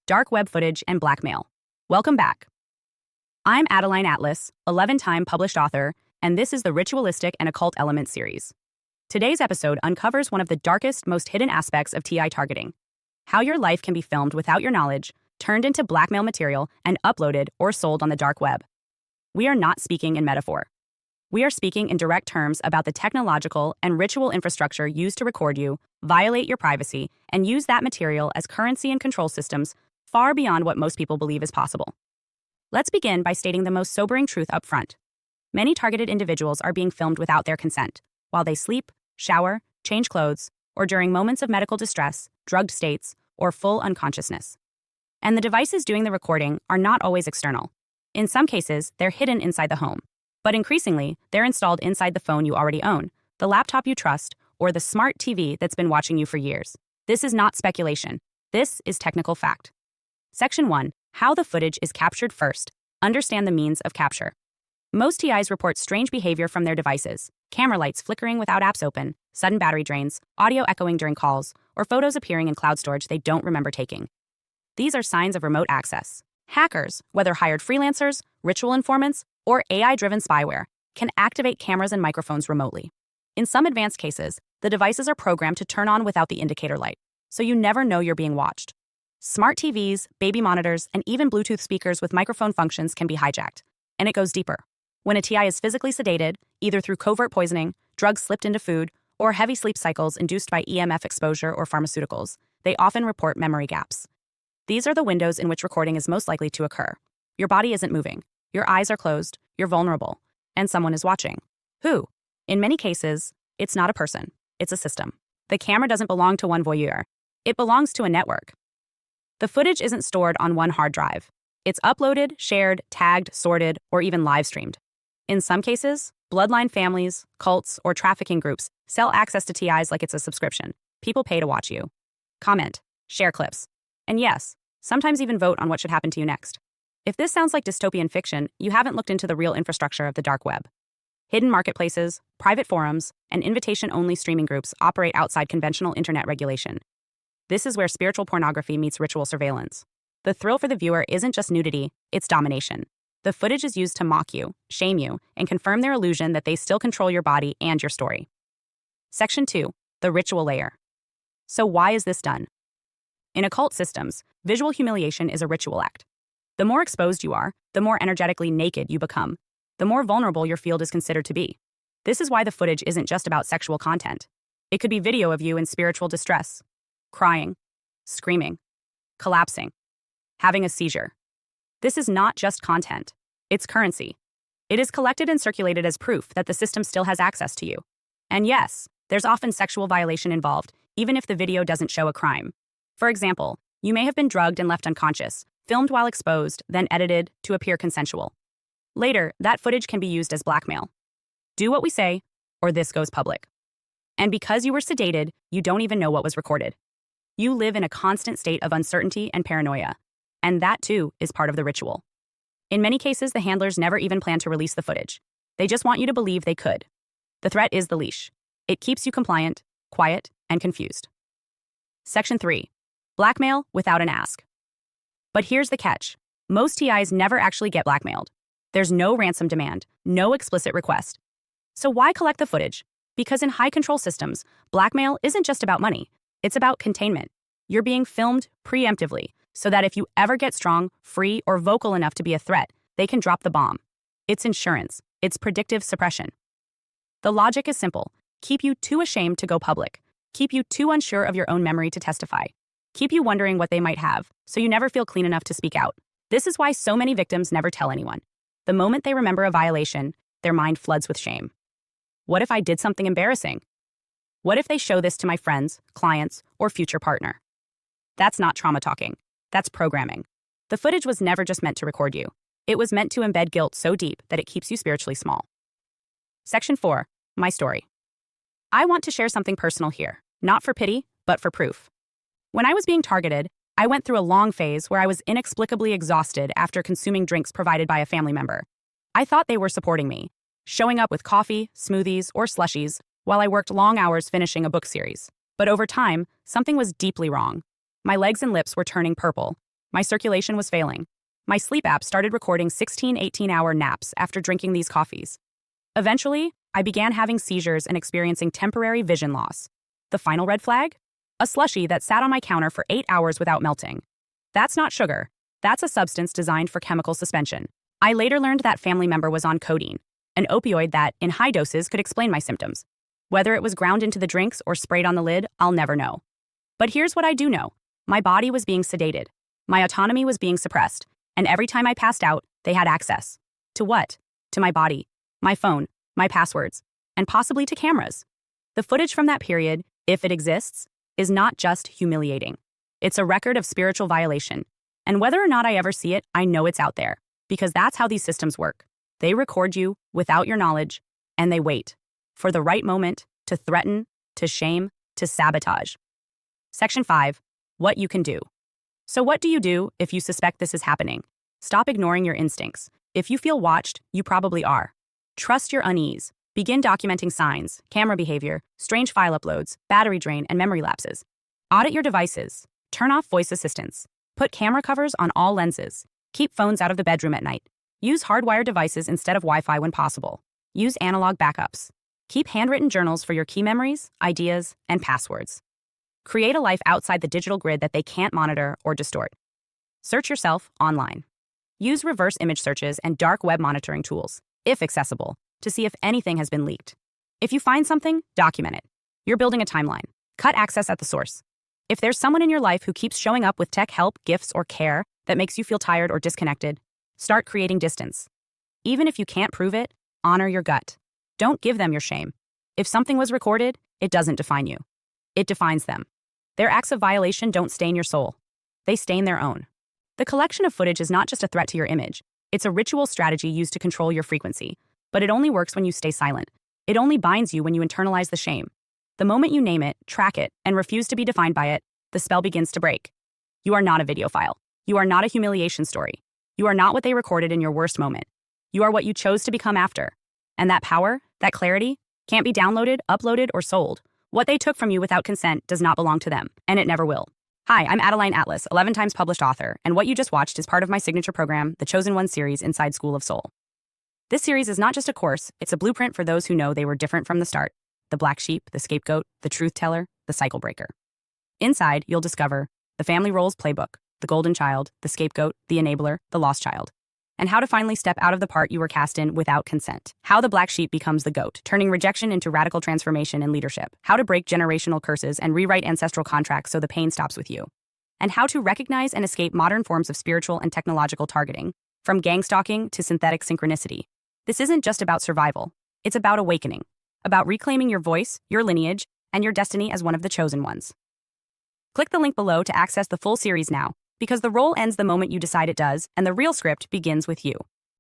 dark web footage, and blackmail. Welcome back. I'm Adeline Atlas, 11-time published author, and this is the Ritualistic and Occult Element series. Today's episode uncovers one of the darkest, most hidden aspects of TI targeting: how your life can be filmed without your knowledge, turned into blackmail material, and uploaded or sold on the dark web. We are not speaking in metaphor. We are speaking in direct terms about the technological and ritual infrastructure used to record you, violate your privacy, and use that material as currency and control systems far beyond what most people believe is possible. Let's begin by stating the most sobering truth up front. Many targeted individuals are being filmed without their consent, while they sleep, shower, change clothes, or during moments of medical distress, drugged states, or full unconsciousness. And the devices doing the recording are not always external. In some cases, they're hidden inside the home. But increasingly, they're installed inside the phone you already own, the laptop you trust, or the smart TV that's been watching you for years. This is not speculation. This is technical fact. Section 1. How the footage is captured. First, understand the means of capture. Most TIs report strange behavior from their devices: camera lights flickering without apps open, sudden battery drains, audio echoing during calls, or photos appearing in cloud storage they don't remember taking. These are signs of remote access. Hackers, whether hired freelancers, ritual informants, or AI-driven spyware, can activate cameras and microphones remotely. In some advanced cases, the devices are programmed to turn on without the indicator light, so you never know you're being watched. Smart TVs, baby monitors, and even Bluetooth speakers with microphone functions can be hijacked. And it goes deeper. When a TI is physically sedated, either through covert poisoning, drugs slipped into food, or heavy sleep cycles induced by EMF exposure or pharmaceuticals, they often report memory gaps. These are the windows in which recording is most likely to occur. Your body isn't moving. Your eyes are closed, you're vulnerable, and someone is watching. Who? In many cases, it's not a person, it's a system. The camera doesn't belong to one voyeur. It belongs to a network. The footage isn't stored on one hard drive. It's uploaded, shared, tagged, sorted, or even live-streamed. In some cases, bloodline families, cults, or trafficking groups sell access to TIs like it's a subscription. People pay to watch you. Comment, share clips, and yes, sometimes even vote on what should happen to you next. If this sounds like dystopian fiction, you haven't looked into the real infrastructure of the dark web. Hidden marketplaces, private forums, and invitation-only streaming groups operate outside conventional internet regulation. This is where spiritual pornography meets ritual surveillance. The thrill for the viewer isn't just nudity, it's domination. The footage is used to mock you, shame you, and confirm their illusion that they still control your body and your story. Section 2. The ritual layer. So why is this done? In occult systems, visual humiliation is a ritual act. The more exposed you are, the more energetically naked you become, the more vulnerable your field is considered to be. This is why the footage isn't just about sexual content. It could be video of you in spiritual distress, crying, screaming, collapsing, having a seizure. This is not just content. It's currency. It is collected and circulated as proof that the system still has access to you. And yes, there's often sexual violation involved, even if the video doesn't show a crime. For example, you may have been drugged and left unconscious, filmed while exposed, then edited to appear consensual. Later, that footage can be used as blackmail. Do what we say, or this goes public. And because you were sedated, you don't even know what was recorded. You live in a constant state of uncertainty and paranoia, and that too is part of the ritual. In many cases, the handlers never even plan to release the footage. They just want you to believe they could. The threat is the leash. It keeps you compliant, quiet, and confused. Section 3. Blackmail without an ask. But here's the catch. Most TIs never actually get blackmailed. There's no ransom demand, no explicit request. So why collect the footage? Because in high-control systems, blackmail isn't just about money. It's about containment. You're being filmed preemptively, so that if you ever get strong, free, or vocal enough to be a threat, they can drop the bomb. It's insurance. It's predictive suppression. The logic is simple. Keep you too ashamed to go public. Keep you too unsure of your own memory to testify. Keep you wondering what they might have, so you never feel clean enough to speak out. This is why so many victims never tell anyone. The moment they remember a violation, their mind floods with shame. What if I did something embarrassing? What if they show this to my friends, clients, or future partner? That's not trauma talking. That's programming. The footage was never just meant to record you. It was meant to embed guilt so deep that it keeps you spiritually small. Section 4. My story. I want to share something personal here, not for pity, but for proof. When I was being targeted, I went through a long phase where I was inexplicably exhausted after consuming drinks provided by a family member. I thought they were supporting me, showing up with coffee, smoothies, or slushies while I worked long hours finishing a book series. But over time, something was deeply wrong. My legs and lips were turning purple. My circulation was failing. My sleep app started recording 16, 18-hour naps after drinking these coffees. Eventually, I began having seizures and experiencing temporary vision loss. The final red flag? A slushie that sat on my counter for 8 hours without melting. That's not sugar. That's a substance designed for chemical suspension. I later learned that family member was on codeine, an opioid that, in high doses, could explain my symptoms. Whether it was ground into the drinks or sprayed on the lid, I'll never know. But here's what I do know. My body was being sedated. My autonomy was being suppressed. And every time I passed out, they had access. To what? To my body, my phone, my passwords, and possibly to cameras. The footage from that period, if it exists, is not just humiliating. It's a record of spiritual violation. And whether or not I ever see it, I know it's out there. Because that's how these systems work. They record you without your knowledge, and they wait for the right moment to threaten, to shame, to sabotage. Section 5. What you can do. So what do you do if you suspect this is happening? Stop ignoring your instincts. If you feel watched, you probably are. Trust your unease. Begin documenting signs, camera behavior, strange file uploads, battery drain, and memory lapses. Audit your devices. Turn off voice assistants. Put camera covers on all lenses. Keep phones out of the bedroom at night. Use hardwired devices instead of Wi-Fi when possible. Use analog backups. Keep handwritten journals for your key memories, ideas, and passwords. Create a life outside the digital grid that they can't monitor or distort. Search yourself online. Use reverse image searches and dark web monitoring tools, if accessible, to see if anything has been leaked. If you find something, document it. You're building a timeline. Cut access at the source. If there's someone in your life who keeps showing up with tech help, gifts, or care that makes you feel tired or disconnected, start creating distance. Even if you can't prove it, honor your gut. Don't give them your shame. If something was recorded, it doesn't define you. It defines them. Their acts of violation don't stain your soul. They stain their own. The collection of footage is not just a threat to your image. It's a ritual strategy used to control your frequency. But it only works when you stay silent. It only binds you when you internalize the shame. The moment you name it, track it, and refuse to be defined by it, the spell begins to break. You are not a video file. You are not a humiliation story. You are not what they recorded in your worst moment. You are what you chose to become after. And that power, that clarity, can't be downloaded, uploaded, or sold. What they took from you without consent does not belong to them, and it never will. Hi, I'm Adeline Atlas, 11 times published author, and what you just watched is part of my signature program, the Chosen One series inside School of Soul. This series is not just a course, it's a blueprint for those who know they were different from the start. The black sheep, the scapegoat, the truth teller, the cycle breaker. Inside, you'll discover the family roles playbook, the golden child, the scapegoat, the enabler, the lost child, and how to finally step out of the part you were cast in without consent. How the black sheep becomes the goat, turning rejection into radical transformation and leadership. How to break generational curses and rewrite ancestral contracts so the pain stops with you. And how to recognize and escape modern forms of spiritual and technological targeting, from gang stalking to synthetic synchronicity. This isn't just about survival. It's about awakening, about reclaiming your voice, your lineage, and your destiny as one of the chosen ones. Click the link below to access the full series now, because the role ends the moment you decide it does, and the real script begins with you.